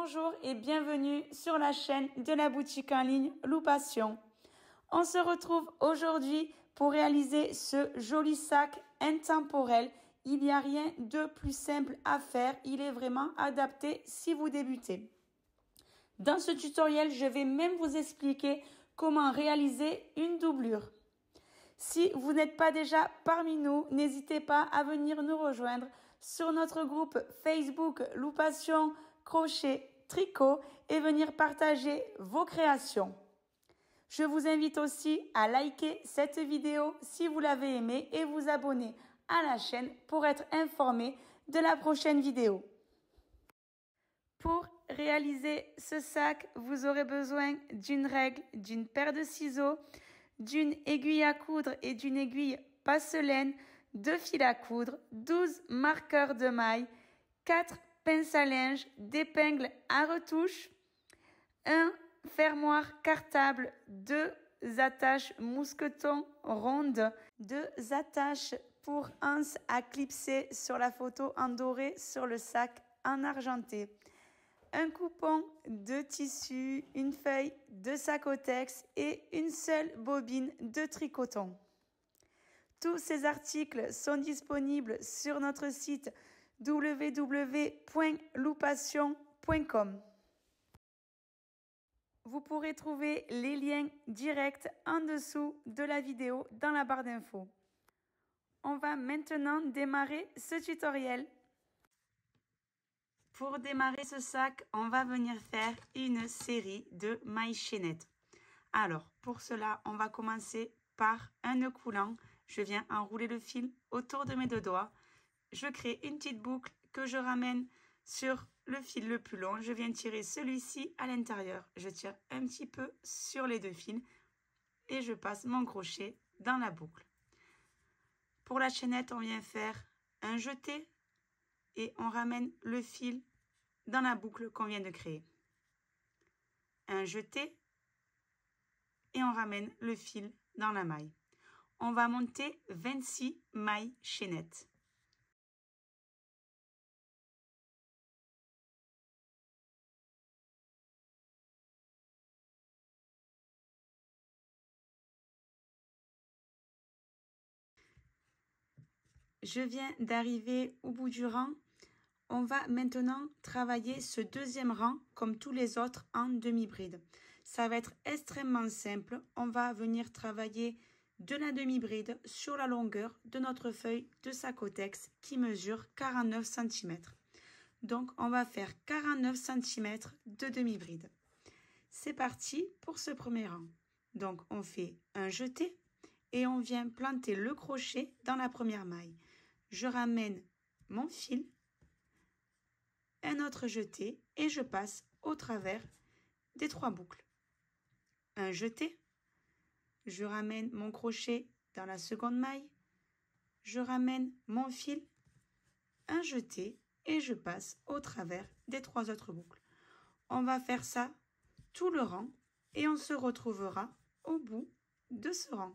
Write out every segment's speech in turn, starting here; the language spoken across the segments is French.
Bonjour et bienvenue sur la chaîne de la boutique en ligne Loupation. On se retrouve aujourd'hui pour réaliser ce joli sac intemporel. Il n'y a rien de plus simple à faire, il est vraiment adapté si vous débutez. Dans ce tutoriel, je vais même vous expliquer comment réaliser une doublure. Si vous n'êtes pas déjà parmi nous, n'hésitez pas à venir nous rejoindre sur notre groupe Facebook Loupation, Crochet, Tricot et venir partager vos créations. Je vous invite aussi à liker cette vidéo si vous l'avez aimée et vous abonner à la chaîne pour être informé de la prochaine vidéo. Pour réaliser ce sac, vous aurez besoin d'une règle, d'une paire de ciseaux, d'une aiguille à coudre et d'une aiguille passellaine, 2 fils à coudre, 12 marqueurs de mailles, 4 pinces à linge, d'épingles à retouche, un fermoir cartable, 2 attaches mousqueton rondes, 2 attaches pour anse à clipser sur la photo en doré sur le sac en argenté, un coupon de tissu, une feuille de Sacotex et une seule bobine de tricoton. Tous ces articles sont disponibles sur notre site www.loupation.com. Vous pourrez trouver les liens directs en dessous de la vidéo dans la barre d'infos. On va maintenant démarrer ce tutoriel. Pour démarrer ce sac, on va venir faire une série de mailles chaînettes. Alors, pour cela, on va commencer par un nœud coulant. Je viens enrouler le fil autour de mes 2 doigts. Je crée une petite boucle que je ramène sur le fil le plus long. Je viens tirer celui-ci à l'intérieur. Je tire un petit peu sur les 2 fils et je passe mon crochet dans la boucle. Pour la chaînette, on vient faire un jeté et on ramène le fil dans la boucle qu'on vient de créer. Un jeté et on ramène le fil dans la maille. On va monter 26 mailles chaînettes. Je viens d'arriver au bout du rang. On va maintenant travailler ce deuxième rang comme tous les autres en demi-bride. Ça va être extrêmement simple. On va venir travailler de la demi-bride sur la longueur de notre feuille de Sacotex qui mesure 49 cm. Donc, on va faire 49 cm de demi-bride. C'est parti pour ce premier rang. Donc, on fait un jeté et on vient planter le crochet dans la première maille. Je ramène mon fil, un autre jeté et je passe au travers des 3 boucles. Un jeté, je ramène mon crochet dans la seconde maille, je ramène mon fil, un jeté et je passe au travers des 3 autres boucles. On va faire ça tout le rang et on se retrouvera au bout de ce rang.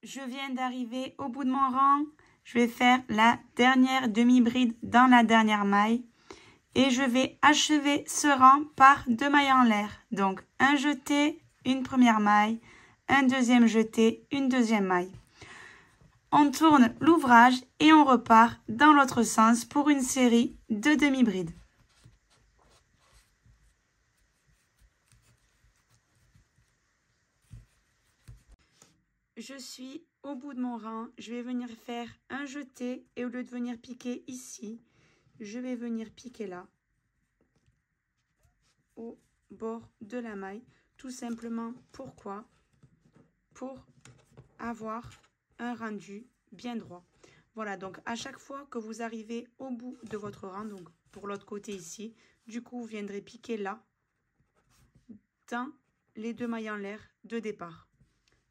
Je viens d'arriver au bout de mon rang. Je vais faire la dernière demi-bride dans la dernière maille. Et je vais achever ce rang par 2 mailles en l'air. Donc, un jeté, une première maille, un deuxième jeté, une deuxième maille. On tourne l'ouvrage et on repart dans l'autre sens pour une série de demi-brides. Je suis au bout de mon rang, je vais venir faire un jeté et au lieu de venir piquer ici, je vais venir piquer là, au bord de la maille. Tout simplement, pourquoi? Pour avoir un rendu bien droit. Voilà, donc à chaque fois que vous arrivez au bout de votre rang, donc pour l'autre côté ici, du coup, vous viendrez piquer là, dans les 2 mailles en l'air de départ.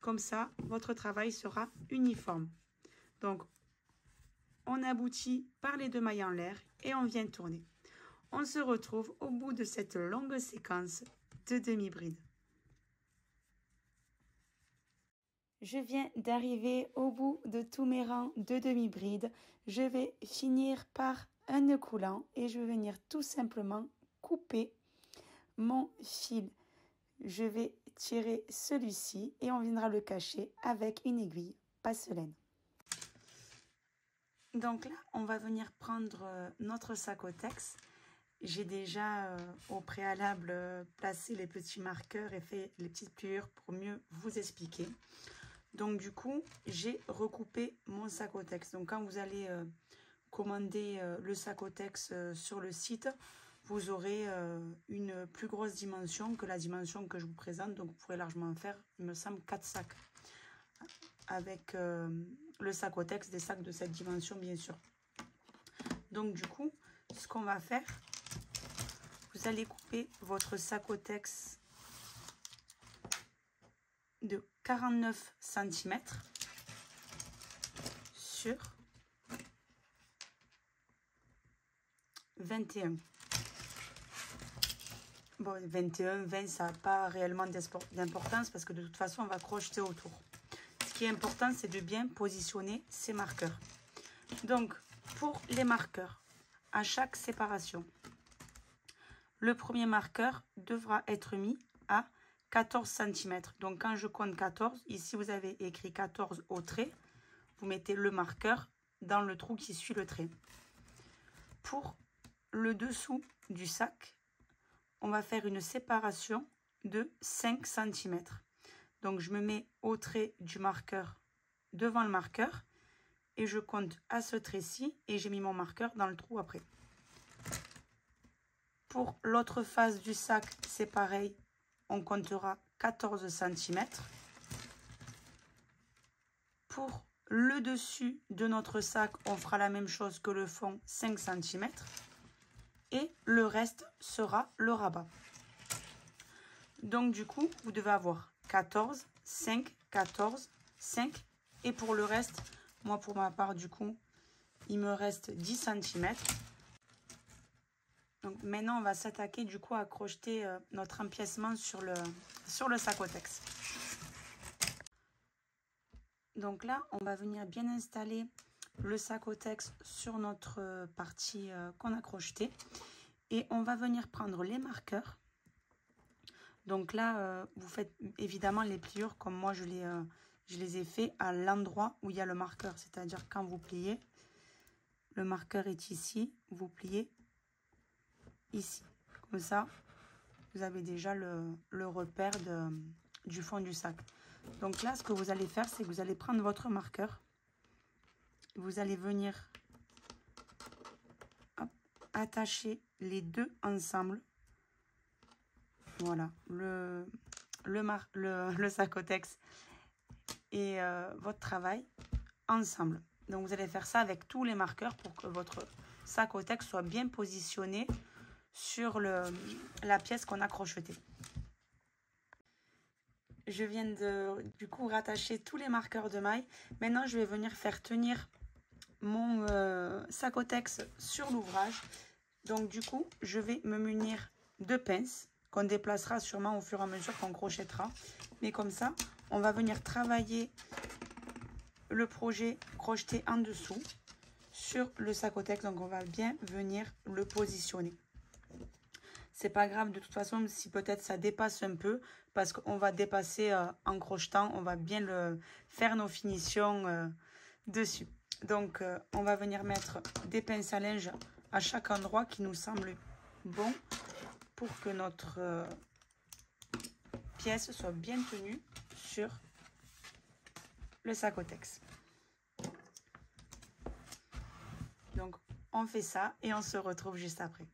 Comme ça, votre travail sera uniforme. Donc, on aboutit par les 2 mailles en l'air et on vient tourner. On se retrouve au bout de cette longue séquence de demi-bride. Je viens d'arriver au bout de tous mes rangs de demi-bride. Je vais finir par un nœud coulant et je vais venir tout simplement couper mon fil. Je vais tirer celui-ci et on viendra le cacher avec une aiguille passeline. Donc là, on va venir prendre notre Sacotex. J'ai déjà au préalable placé les petits marqueurs et fait les petites pliures pour mieux vous expliquer. Donc du coup, j'ai recoupé mon Sacotex. Donc quand vous allez commander le Sacotex sur le site, vous aurez une plus grosse dimension que la dimension que je vous présente. Donc vous pourrez largement faire, il me semble, 4 sacs avec le Sacotex, des sacs de cette dimension bien sûr. Donc du coup, ce qu'on va faire, vous allez couper votre Sacotex de 49 cm sur 21. Bon, 21, 20, ça n'a pas réellement d'importance parce que de toute façon, on va crocheter autour. Ce qui est important, c'est de bien positionner ces marqueurs. Donc, pour les marqueurs, à chaque séparation, le premier marqueur devra être mis à 14 cm. Donc, quand je compte 14, ici, vous avez écrit 14 au trait. Vous mettez le marqueur dans le trou qui suit le trait. Pour le dessous du sac, on va faire une séparation de 5 cm. Donc, je me mets au trait du marqueur devant le marqueur et je compte à ce trait-ci et j'ai mis mon marqueur dans le trou après. Pour l'autre face du sac, c'est pareil. On comptera 14 cm. Pour le dessus de notre sac, on fera la même chose que le fond, 5 cm. Et le reste sera le rabat. Donc du coup, vous devez avoir 14, 5, 14, 5. Et pour le reste, moi pour ma part du coup, il me reste 10 cm. Donc maintenant, on va s'attaquer du coup à crocheter notre empiècement sur le Sacotex. Donc là, on va venir bien installer le Sacotex sur notre partie qu'on a crochetée. Et on va venir prendre les marqueurs. Donc là, vous faites évidemment les pliures comme moi je les ai fait à l'endroit où il y a le marqueur. C'est-à-dire quand vous pliez, le marqueur est ici, vous pliez ici. Comme ça, vous avez déjà le repère du fond du sac. Donc là, ce que vous allez faire, c'est que vous allez prendre votre marqueur. Vous allez venir attacher les deux ensemble. Voilà, le Sacotex et votre travail ensemble. Donc, vous allez faire ça avec tous les marqueurs pour que votre Sacotex soit bien positionné sur la pièce qu'on a crochetée. Je viens du coup rattacher tous les marqueurs de maille. Maintenant, je vais venir faire tenir mon Sacotex sur l'ouvrage. Donc, du coup, je vais me munir de pinces qu'on déplacera sûrement au fur et à mesure qu'on crochettera. Mais comme ça, on va venir travailler le projet crocheté en dessous sur le Sacotex. Donc, on va bien venir le positionner. C'est pas grave de toute façon si peut-être ça dépasse un peu parce qu'on va dépasser en crochetant. On va bien faire nos finitions dessus. Donc, on va venir mettre des pinces à linge à chaque endroit qui nous semble bon pour que notre pièce soit bien tenue sur le Sacotex. Donc, on fait ça et on se retrouve juste après.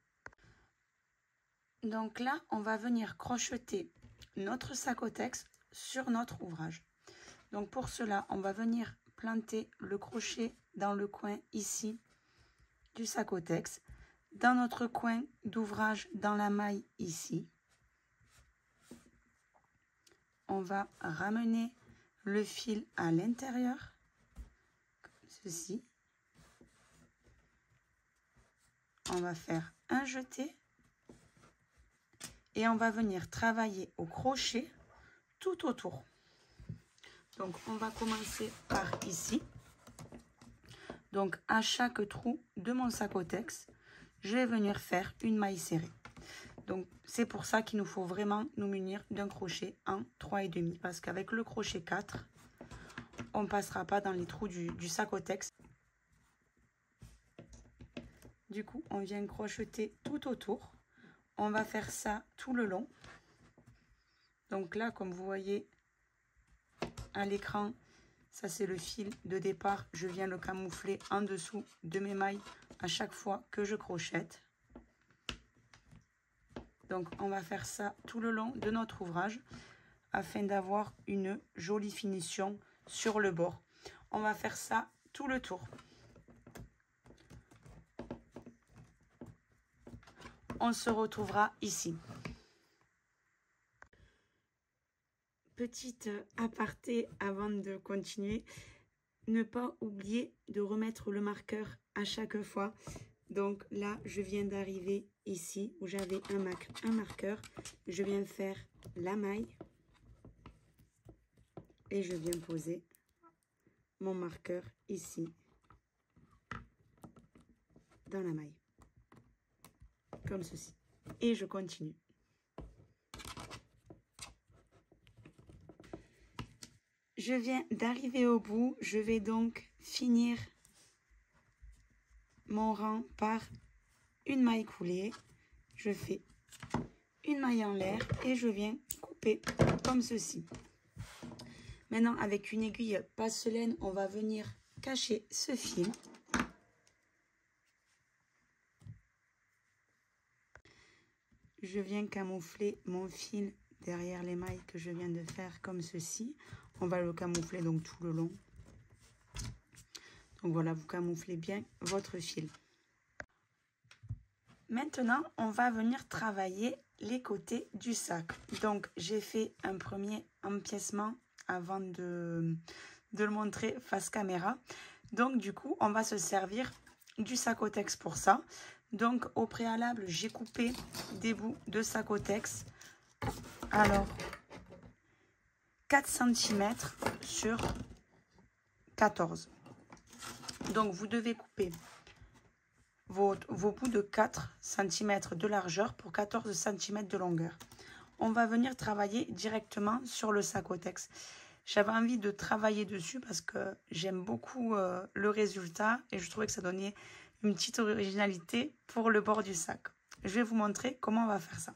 Donc là, on va venir crocheter notre Sacotex sur notre ouvrage. Donc pour cela, on va venir planter le crochet dans le coin ici du Sacotex. Dans notre coin d'ouvrage, dans la maille ici, on va ramener le fil à l'intérieur, comme ceci. On va faire un jeté et on va venir travailler au crochet tout autour. Donc, on va commencer par ici. Donc à chaque trou de mon sacotex, je vais venir faire une maille serrée. Donc c'est pour ça qu'il nous faut vraiment nous munir d'un crochet en 3,5 parce qu'avec le crochet 4, on ne passera pas dans les trous du sacotex. Du coup, on vient crocheter tout autour. On va faire ça tout le long. Donc là, comme vous voyez à l'écran, ça c'est le fil de départ. Je viens le camoufler en dessous de mes mailles à chaque fois que je crochette. Donc on va faire ça tout le long de notre ouvrage afin d'avoir une jolie finition sur le bord. On va faire ça tout le tour. On se retrouvera ici. Petite aparté avant de continuer, ne pas oublier de remettre le marqueur à chaque fois. Donc là, je viens d'arriver ici où j'avais un marqueur. Je viens faire la maille et je viens poser mon marqueur ici dans la maille. Comme ceci. Et je continue. Je viens d'arriver au bout. Je vais donc finir mon rang par une maille coulée. Je fais une maille en l'air et je viens couper comme ceci. Maintenant, avec une aiguille passellaine, on va venir cacher ce fil. Je viens camoufler mon fil derrière les mailles que je viens de faire comme ceci. On va le camoufler donc tout le long. Donc voilà, vous camouflez bien votre fil. Maintenant, on va venir travailler les côtés du sac. Donc, j'ai fait un premier empiècement avant de le montrer face caméra. Donc, du coup, on va se servir du sacotex pour ça. Donc, au préalable, j'ai coupé des bouts de sacotex. Alors, 4 cm sur 14. Donc, vous devez couper vos bouts de 4 cm de largeur pour 14 cm de longueur. On va venir travailler directement sur le sacotex. J'avais envie de travailler dessus parce que j'aime beaucoup le résultat et je trouvais que ça donnait une petite originalité pour le bord du sac. Je vais vous montrer comment on va faire ça.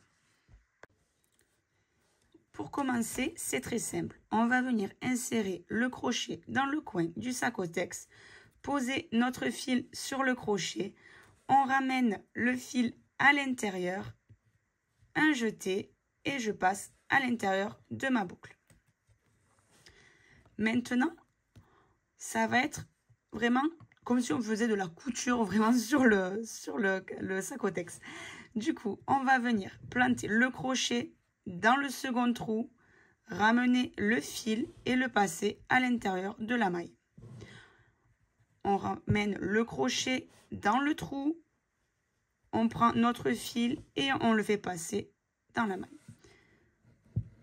Pour commencer, c'est très simple. On va venir insérer le crochet dans le coin du sacotex, poser notre fil sur le crochet, on ramène le fil à l'intérieur, un jeté et je passe à l'intérieur de ma boucle. Maintenant, ça va être vraiment comme si on faisait de la couture vraiment sur le sacotex. Du coup, on va venir planter le crochet dans le second trou, ramener le fil et le passer à l'intérieur de la maille. On ramène le crochet dans le trou, on prend notre fil et on le fait passer dans la maille.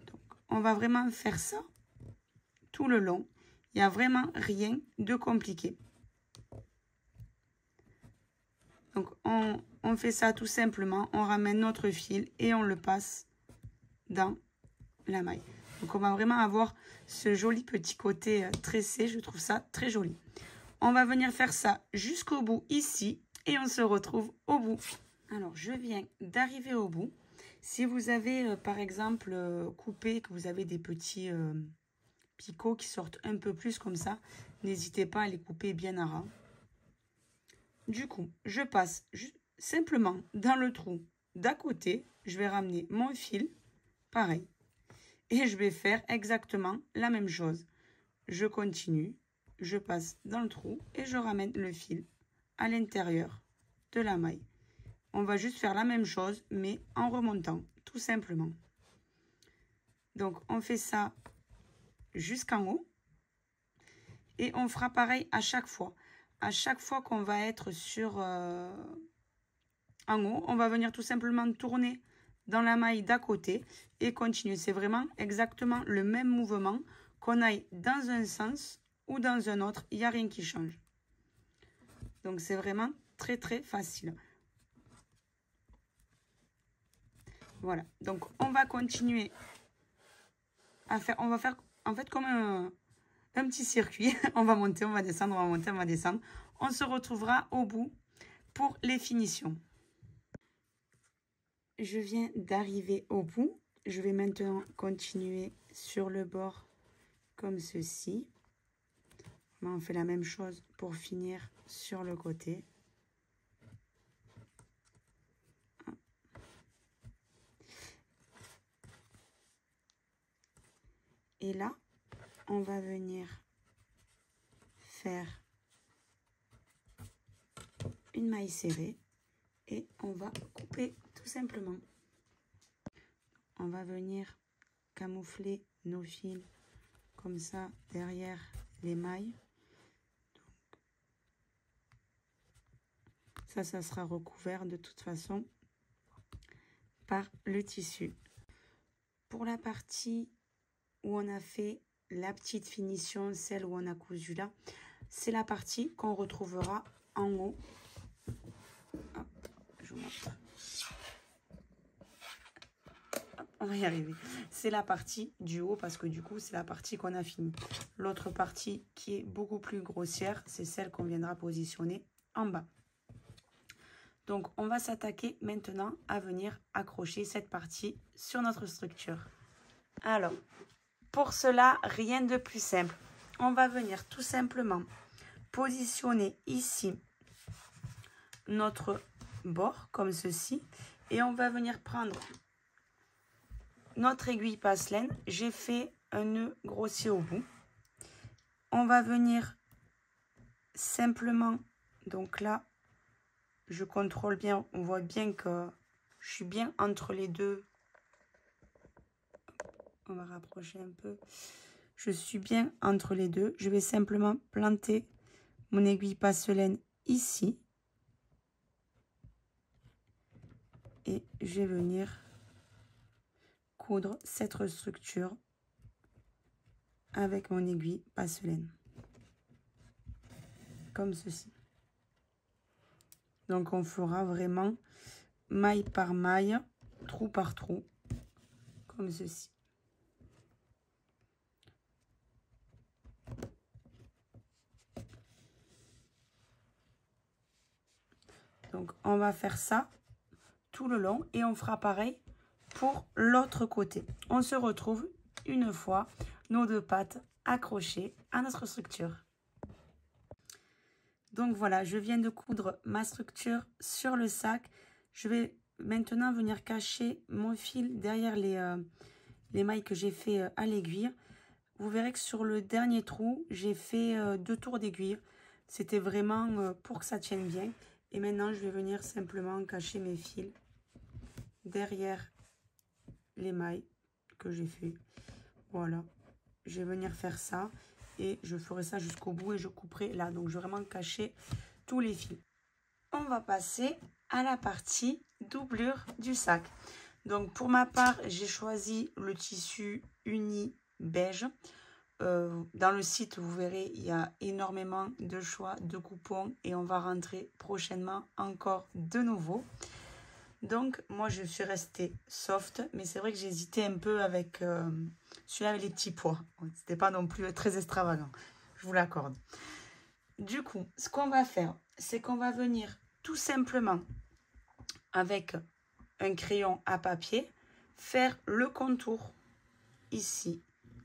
Donc, on va vraiment faire ça tout le long. Il n'y a vraiment rien de compliqué. Donc, on fait ça tout simplement. On ramène notre fil et on le passe dans la maille. Donc, on va vraiment avoir ce joli petit côté tressé. Je trouve ça très joli. On va venir faire ça jusqu'au bout ici et on se retrouve au bout. Alors, je viens d'arriver au bout. Si vous avez, par exemple, coupé, que vous avez des petits picots qui sortent un peu plus comme ça, n'hésitez pas à les couper bien à ras. Du coup, je passe simplement dans le trou d'à côté. Je vais ramener mon fil, pareil. Et je vais faire exactement la même chose. Je continue, je passe dans le trou et je ramène le fil à l'intérieur de la maille. On va juste faire la même chose, mais en remontant, tout simplement. Donc, on fait ça jusqu'en haut. Et on fera pareil à chaque fois. À chaque fois qu'on va être sur en haut, on va venir tout simplement tourner dans la maille d'à côté et continuer. C'est vraiment exactement le même mouvement, qu'on aille dans un sens ou dans un autre. Il n'y a rien qui change. Donc, c'est vraiment très, très facile. Voilà. Donc, on va continuer à faire... On va faire, en fait, comme un petit circuit. On va monter, on va descendre, on va monter, on va descendre. On se retrouvera au bout pour les finitions. Je viens d'arriver au bout. Je vais maintenant continuer sur le bord comme ceci. On fait la même chose pour finir sur le côté. Et là, on va venir faire une maille serrée et on va couper tout simplement. On va venir camoufler nos fils comme ça derrière les mailles. Donc, ça sera recouvert de toute façon par le tissu. Pour la partie où on a fait la petite finition, celle où on a cousu là, c'est la partie qu'on retrouvera en haut. Hop, je vous montre. Hop, on va y arriver. C'est la partie du haut parce que du coup, c'est la partie qu'on a fini. L'autre partie qui est beaucoup plus grossière, c'est celle qu'on viendra positionner en bas. Donc, on va s'attaquer maintenant à venir accrocher cette partie sur notre structure. Alors, pour cela, rien de plus simple. On va venir tout simplement positionner ici notre bord comme ceci. Et on va venir prendre notre aiguille passe-laine. J'ai fait un nœud grossier au bout. On va venir simplement, donc là, je contrôle bien, on voit bien que je suis bien entre les deux. On va rapprocher un peu. Je suis bien entre les deux. Je vais simplement planter mon aiguille passe-laine ici. Et je vais venir coudre cette structure avec mon aiguille passe-laine. Comme ceci. Donc, on fera vraiment maille par maille, trou par trou, comme ceci. Donc, on va faire ça tout le long et on fera pareil pour l'autre côté. On se retrouve une fois nos deux pattes accrochées à notre structure. Donc voilà, je viens de coudre ma structure sur le sac. Je vais maintenant venir cacher mon fil derrière les mailles que j'ai fait à l'aiguille. Vous verrez que sur le dernier trou, j'ai fait 2 tours d'aiguille. C'était vraiment pour que ça tienne bien. Et maintenant, je vais venir simplement cacher mes fils derrière les mailles que j'ai fait. Voilà, je vais venir faire ça. Et je ferai ça jusqu'au bout et je couperai là. Donc, je vais vraiment cacher tous les fils. On va passer à la partie doublure du sac. Donc, pour ma part, j'ai choisi le tissu uni beige. Dans le site, vous verrez, il y a énormément de choix de coupons. Et on va rentrer prochainement encore de nouveau. Donc, moi, je suis restée soft. Mais c'est vrai que j'hésitais un peu avec celui-là avec les petits pois. C'était pas non plus très extravagant. Je vous l'accorde. Du coup, ce qu'on va faire, c'est qu'on va venir tout simplement avec un crayon à papier, faire le contour ici,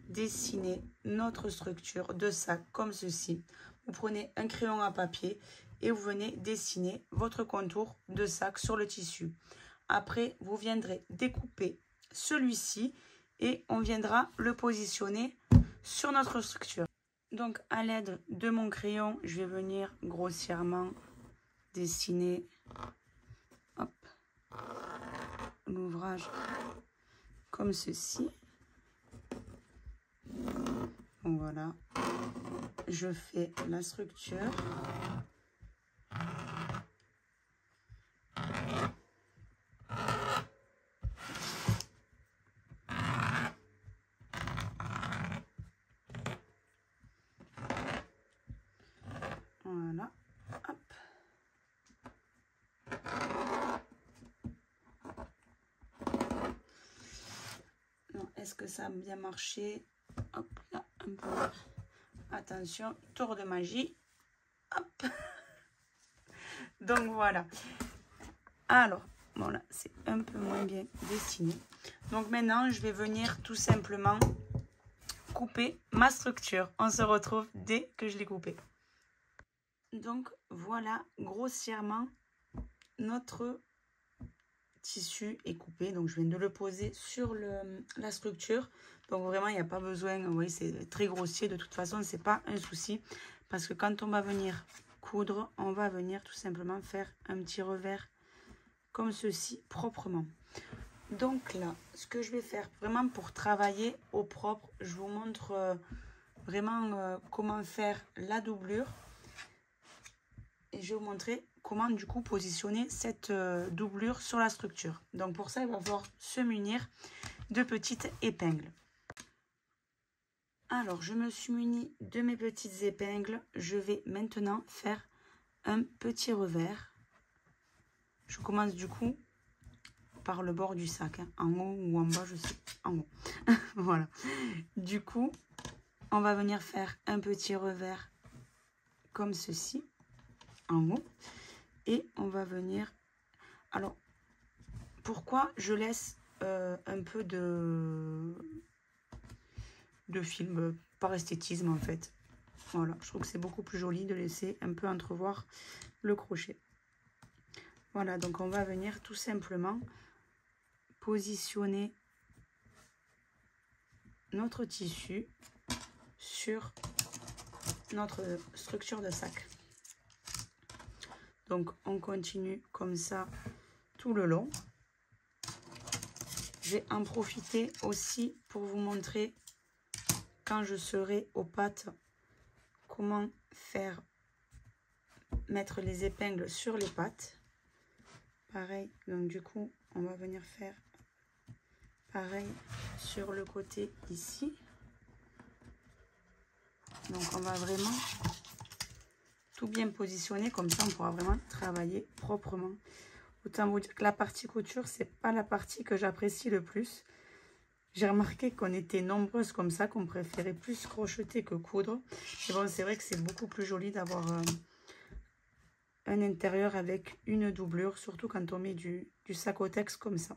dessiner notre structure de sac comme ceci. Vous prenez un crayon à papier et vous venez dessiner votre contour de sac sur le tissu. Après, vous viendrez découper celui-ci et on viendra le positionner sur notre structure. Donc, à l'aide de mon crayon, je vais venir grossièrement dessiner l'ouvrage comme ceci. Donc, voilà. Je fais la structure. Voilà. Hop. que ça a bien marché. Hop, là, un peu. Attention, tour de magie. Hop. Donc voilà. Alors, bon là, c'est un peu moins bien dessiné. Donc maintenant, je vais venir tout simplement couper ma structure. On se retrouve dès que je l'ai coupé. Donc voilà, grossièrement, notre tissu est coupé. Donc je viens de le poser sur la structure. Donc vraiment, il n'y a pas besoin, vous voyez, c'est très grossier. De toute façon, c'est pas un souci. Parce que quand on va venir coudre, on va venir tout simplement faire un petit revers comme ceci, proprement. Donc là, ce que je vais faire vraiment pour travailler au propre, je vous montre vraiment comment faire la doublure. Et je vais vous montrer comment du coup positionner cette doublure sur la structure. Donc pour ça, il va falloir se munir de petites épingles. Alors, je me suis munie de mes petites épingles. Je vais maintenant faire un petit revers. Je commence du coup par le bord du sac, hein, en haut ou en bas, je sais, en haut. Voilà. Du coup, on va venir faire un petit revers comme ceci, en haut. Et on va venir... Alors, pourquoi je laisse un peu de film par esthétisme en fait. Voilà, je trouve que c'est beaucoup plus joli de laisser un peu entrevoir le crochet. Voilà, donc on va venir tout simplement positionner notre tissu sur notre structure de sac. Donc on continue comme ça tout le long. Je vais en profiter aussi pour vous montrer quand je serai aux pattes comment faire mettre les épingles sur les pattes. Pareil, donc du coup on va venir faire pareil sur le côté ici. Donc on va vraiment tout bien positionner, comme ça on pourra vraiment travailler proprement. Autant vous dire que la partie couture, c'est pas la partie que j'apprécie le plus. J'ai remarqué qu'on était nombreuses comme ça, qu'on préférait plus crocheter que coudre. Et bon, c'est vrai que c'est beaucoup plus joli d'avoir un intérieur avec une doublure, surtout quand on met du sacotex comme ça.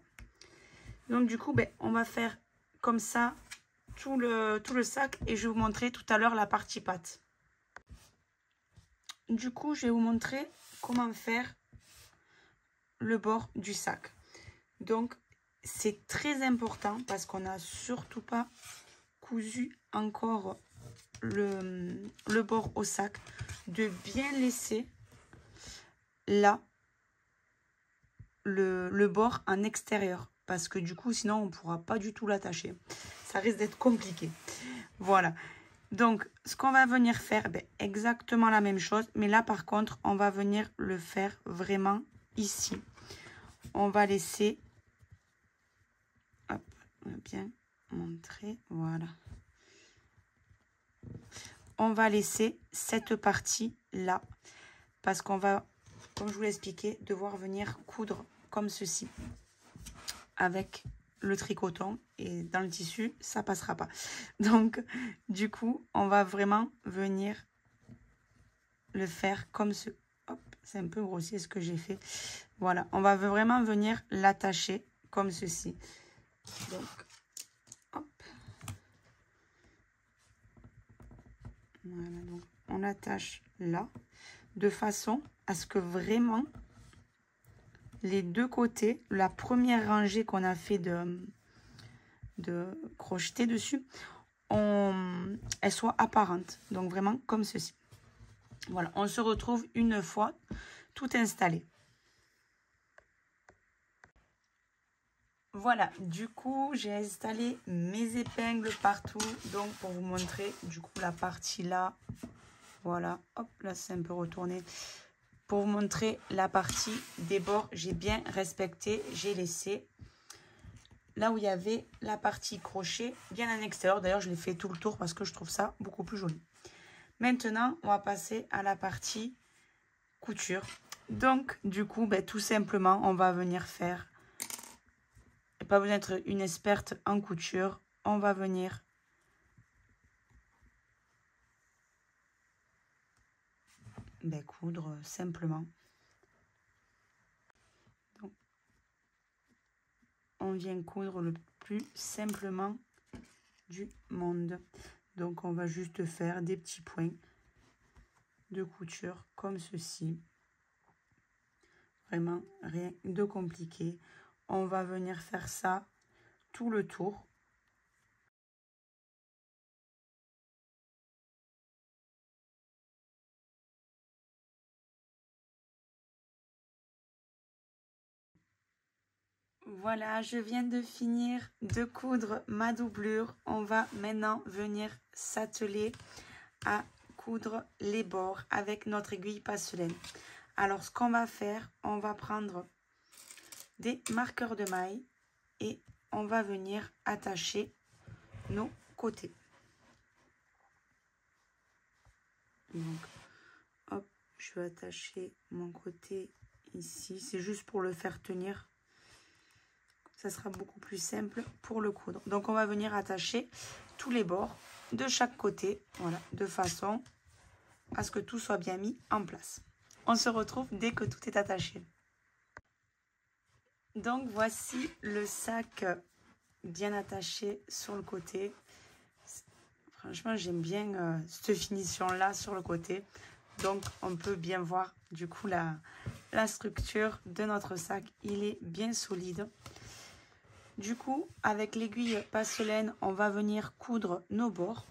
Donc du coup, ben, on va faire comme ça tout le sac et je vais vous montrer tout à l'heure la partie patte. Du coup, je vais vous montrer comment faire le bord du sac. Donc, c'est très important parce qu'on n'a surtout pas cousu encore le bord au sac, de bien laisser là le bord en extérieur parce que du coup sinon on ne pourra pas du tout l'attacher, ça risque d'être compliqué. Voilà, donc ce qu'on va venir faire, ben, exactement la même chose, mais là par contre on va venir le faire vraiment ici. On va laisser, hop, on va bien montrer, voilà. On va laisser cette partie là parce qu'on va, comme je vous l'ai expliqué, devoir venir coudre comme ceci avec le tricoton et dans le tissu ça passera pas. Donc du coup on va vraiment venir le faire comme ce, hop, c'est un peu grossier ce que j'ai fait. Voilà, on va vraiment venir l'attacher comme ceci. Donc hop, voilà, donc on attache là de façon à ce que vraiment les deux côtés, la première rangée qu'on a fait de crocheter dessus, elle soit apparente. Donc vraiment comme ceci. Voilà, on se retrouve une fois tout installé. Voilà, du coup, j'ai installé mes épingles partout. Donc pour vous montrer du coup la partie là. Voilà, hop, là c'est un peu retourné. Pour vous montrer la partie des bords, j'ai bien respecté, j'ai laissé là où il y avait la partie crochet bien en extérieur. D'ailleurs, je l'ai fait tout le tour parce que je trouve ça beaucoup plus joli. Maintenant, on va passer à la partie couture. Donc, du coup, ben, tout simplement, on va venir faire, pas besoin d'être une experte en couture, on va venir coudre simplement. Donc, on vient coudre le plus simplement du monde. Donc on va juste faire des petits points de couture comme ceci. Vraiment rien de compliqué. On va venir faire ça tout le tour. Voilà, je viens de finir de coudre ma doublure. On va maintenant venir s'atteler à coudre les bords avec notre aiguille passeline. Alors, ce qu'on va faire, on va prendre des marqueurs de maille et on va venir attacher nos côtés. Donc, hop, je vais attacher mon côté ici. C'est juste pour le faire tenir. Ça sera beaucoup plus simple pour le coudre. Donc, on va venir attacher tous les bords de chaque côté. Voilà, de façon à ce que tout soit bien mis en place. On se retrouve dès que tout est attaché. Donc, voici le sac bien attaché sur le côté. Franchement, j'aime bien cette finition-là sur le côté. Donc, on peut bien voir du coup la structure de notre sac. Il est bien solide. Du coup, avec l'aiguille passeline, on va venir coudre nos bords.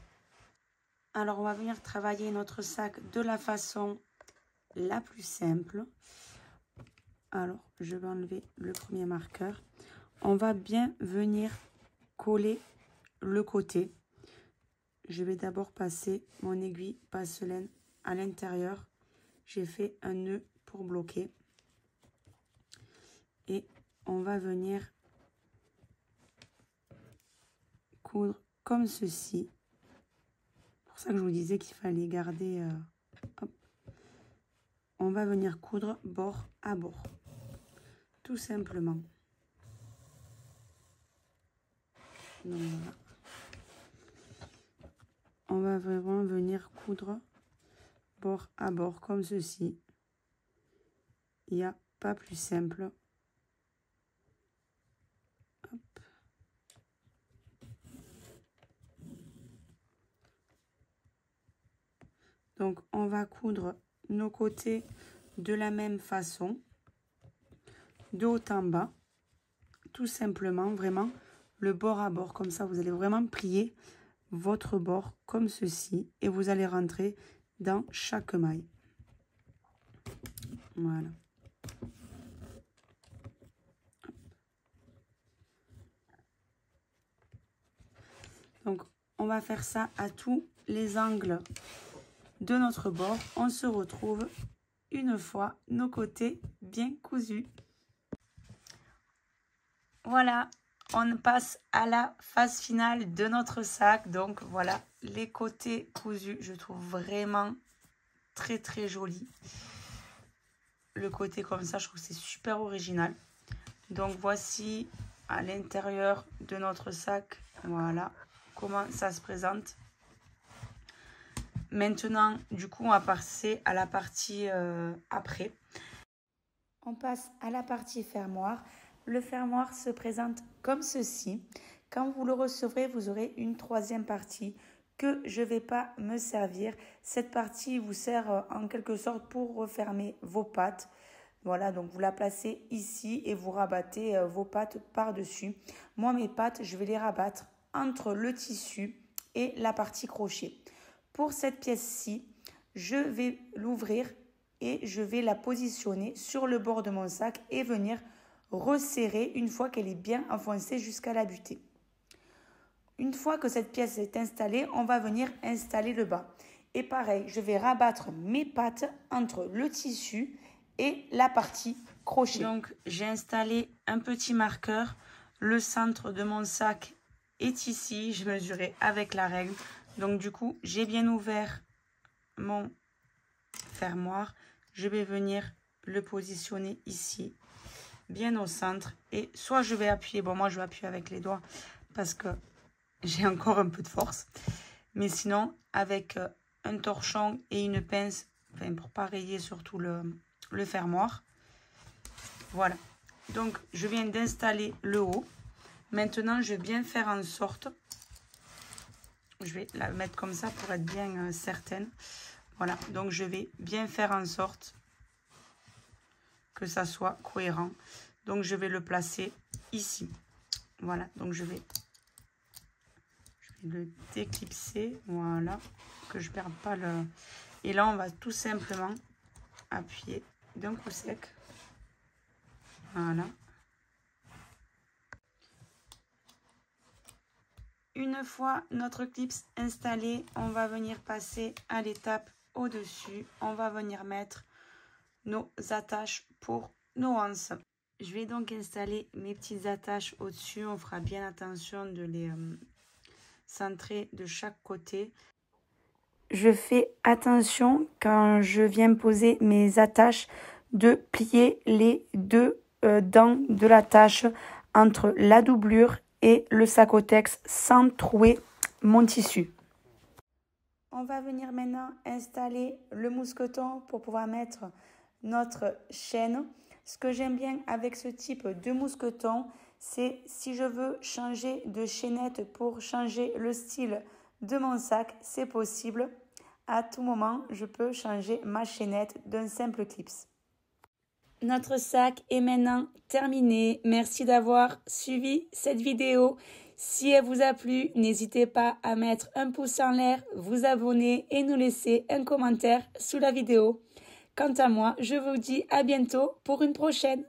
Alors, on va venir travailler notre sac de la façon la plus simple. Alors, je vais enlever le premier marqueur. On va bien venir coller le côté. Je vais d'abord passer mon aiguille passeline à l'intérieur. J'ai fait un nœud pour bloquer. Et on va venir coudre comme ceci. C'est pour ça que je vous disais qu'il fallait garder... hop. On va venir coudre bord à bord. Tout simplement. Donc, voilà. On va vraiment venir coudre bord à bord comme ceci. Il n'y a pas plus simple. Hop. Donc, on va coudre nos côtés de la même façon, de haut en bas, tout simplement, vraiment, le bord à bord. Comme ça, vous allez vraiment plier votre bord comme ceci et vous allez rentrer dans chaque maille. Voilà. Donc, on va faire ça à tous les angles de notre bord. On se retrouve une fois nos côtés bien cousus. Voilà, on passe à la phase finale de notre sac. Donc voilà, les côtés cousus, je trouve vraiment très très joli. Le côté comme ça, je trouve que c'est super original. Donc voici à l'intérieur de notre sac, voilà comment ça se présente. Maintenant, du coup, on va passer à la partie après. On passe à la partie fermoir. Le fermoir se présente comme ceci. Quand vous le recevrez, vous aurez une troisième partie que je ne vais pas me servir. Cette partie vous sert en quelque sorte pour refermer vos pattes. Voilà, donc vous la placez ici et vous rabattez vos pattes par-dessus. Moi, mes pattes, je vais les rabattre entre le tissu et la partie crochet. Pour cette pièce-ci, je vais l'ouvrir et je vais la positionner sur le bord de mon sac et venir resserrer une fois qu'elle est bien enfoncée jusqu'à la butée. Une fois que cette pièce est installée, on va venir installer le bas. Et pareil, je vais rabattre mes pattes entre le tissu et la partie crochet. Donc, j'ai installé un petit marqueur. Le centre de mon sac est ici. Je mesurais avec la règle. Donc, du coup, j'ai bien ouvert mon fermoir. Je vais venir le positionner ici, bien au centre. Et soit je vais appuyer, bon, moi je vais appuyer avec les doigts parce que j'ai encore un peu de force. Mais sinon, avec un torchon et une pince, enfin, pour pas rayer surtout le fermoir. Voilà. Donc, je viens d'installer le haut. Maintenant, je vais bien faire en sorte... Je vais la mettre comme ça pour être bien certaine. Voilà. Donc, je vais bien faire en sorte que ça soit cohérent. Donc, je vais le placer ici. Voilà. Donc, je vais le déclipser. Voilà. Que je ne perde pas le... Et là, on va tout simplement appuyer d'un coup sec. Voilà. Une fois notre clip installé, on va venir passer à l'étape au-dessus. On va venir mettre nos attaches pour nos anses. Je vais donc installer mes petites attaches au-dessus. On fera bien attention de les centrer de chaque côté. Je fais attention quand je viens poser mes attaches de plier les deux dents de l'attache entre la doublure et le sacotex sans trouer mon tissu. On va venir maintenant installer le mousqueton pour pouvoir mettre notre chaîne. Ce que j'aime bien avec ce type de mousqueton, c'est si je veux changer de chaînette pour changer le style de mon sac, c'est possible. À tout moment, je peux changer ma chaînette d'un simple clip. Notre sac est maintenant terminé. Merci d'avoir suivi cette vidéo. Si elle vous a plu, n'hésitez pas à mettre un pouce en l'air, vous abonner et nous laisser un commentaire sous la vidéo. Quant à moi, je vous dis à bientôt pour une prochaine.